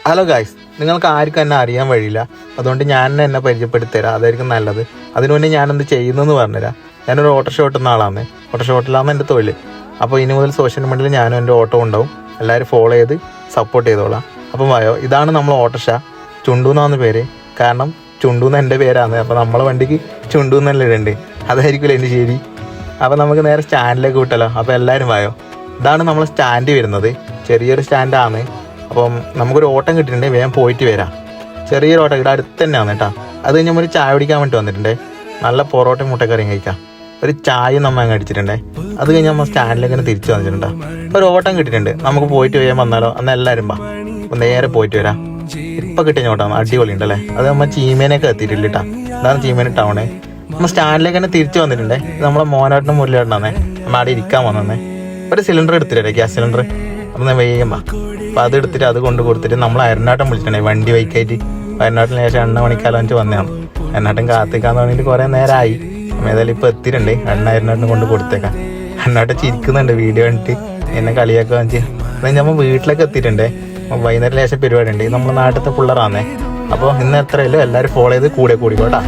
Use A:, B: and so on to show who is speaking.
A: Hello guys, നിങ്ങൾക്ക് ആർക്കും എന്നെ അറിയാൻ വഴിയില്ല. അതുകൊണ്ട് ഞാൻ എന്നെ പരിചയപ്പെടുത്തരാം, അതായിരിക്കും നല്ലത്. അതിനു മുന്നേ ഞാനെന്ത് ചെയ്യുന്നതെന്ന് പറഞ്ഞുതരാം. ഞാനൊരു ഓട്ടോറിക്ഷ ഓട്ടുന്ന ആളാണ്. ഓട്ടോറിക്ഷ ഓട്ടലാണ് എൻ്റെ തൊഴിൽ. അപ്പോൾ ഇനി മുതൽ സോഷ്യൽ മീഡിയയിൽ ഞാനും എൻ്റെ ഓട്ടോ ഉണ്ടാവും. എല്ലാവരും ഫോളോ ചെയ്ത് സപ്പോർട്ട് ചെയ്തോളാം. അപ്പം വായോ, ഇതാണ് നമ്മൾ ഓട്ടോറിക്ഷ. ചുണ്ടു എന്നാണ് പേര്. കാരണം ചുണ്ടു എന്ന് എൻ്റെ പേരാണ്. അപ്പോൾ നമ്മളെ വണ്ടിക്ക് ചുണ്ടു എന്നല്ലേ ഇടണ്ട്, അതായിരിക്കുമല്ലോ എൻ്റെ ശരി. അപ്പോൾ നമുക്ക് നേരെ സ്റ്റാൻഡിലേക്ക് വിട്ടല്ലോ. അപ്പോൾ എല്ലാവരും വായോ. ഇതാണ് നമ്മളെ സ്റ്റാൻഡ് വരുന്നത്. ചെറിയൊരു സ്റ്റാൻഡാണ്. അപ്പം നമുക്കൊരു ഓട്ടം കിട്ടിയിട്ടുണ്ടെങ്കിൽ വേഗം പോയിട്ട് വരാം. ചെറിയൊരു ഓട്ടം ഇവിടെ അടുത്ത് തന്നെയാണ് കേട്ടോ. അത് കഴിഞ്ഞ് നമ്മൾ ചായ കുടിക്കാൻ വേണ്ടി വന്നിട്ടുണ്ടേ. നല്ല പൊറോട്ടയും മുട്ടക്കറിയും കഴിക്കാം. ഒരു ചായയും നമ്മൾ അങ്ങ് അടിച്ചിട്ടുണ്ടേ. അത് കഴിഞ്ഞ് നമ്മൾ സ്റ്റാൻഡിലേക്ക് തന്നെ തിരിച്ചു വന്നിട്ടുണ്ടോ. ഒരു ഓട്ടം കിട്ടിയിട്ടുണ്ട്, നമുക്ക് പോയിട്ട് വേഗം വന്നാലോ. അന്ന് എല്ലാവരും വാ, നേരെ പോയിട്ട് വരാം. ഇപ്പം കിട്ടിയ ഓട്ടമാണ്, അടിപൊളി ഉണ്ടല്ലേ. അത് നമ്മൾ ചീമേനൊക്കെ എത്തിയിട്ടില്ല കേട്ടോ. ഇതാണ് ചീമേന ടൗണേ. നമ്മൾ സ്റ്റാൻഡിലേക്ക് തന്നെ തിരിച്ചു വന്നിട്ടുണ്ടേ. ഇത് നമ്മളെ മോനാട്ടിനും മുരളിയാട്ടനാന്നേ. നമ്മൾ അവിടെ ഇരിക്കാൻ വന്നേ. ഒരു സിലിണ്ടർ എടുത്തിട്ടേ, ഗ്യാസ് സിലിണ്ടർ. അപ്പം ഞാൻ വേഗം വാ. അപ്പോൾ അത് എടുത്തിട്ട് അത് കൊണ്ട് കൊടുത്തിട്ട് നമ്മൾ അയർനാട്ടം വിളിച്ചിട്ടുണ്ടായി വണ്ടി വൈക്കായിട്ട്. അയർനാട്ടിന് ശേഷം 8 മണിക്കാലം വെച്ച് വന്നതാണ്. അയർനാട്ടം കാത്തിക്കാന്ന് പറഞ്ഞിട്ട് കുറേ നേരമായി. ഏതായാലും ഇപ്പോൾ എത്തിയിട്ടുണ്ട്. അയർനാട്ടിന് കൊണ്ട് കൊടുത്തേക്കാം. അയർനാട്ടം ചിരിക്കുന്നുണ്ട് വീഡിയോ കണ്ടിട്ട്, എന്നെ കളിയാക്കുക വെച്ച്. അത് നമ്മൾ വീട്ടിലേക്ക് എത്തിയിട്ടുണ്ടേ. വൈകുന്നേരം ലേശം പരിപാടി ഉണ്ട്. നമ്മുടെ നാട്ടിലത്തെ പിള്ളേരാന്നേ. അപ്പോൾ ഇന്ന് എത്രയല്ലോ എല്ലാവരും ഫോളോ ചെയ്ത് കൂടെ കൂടിക്കോട്ടാ.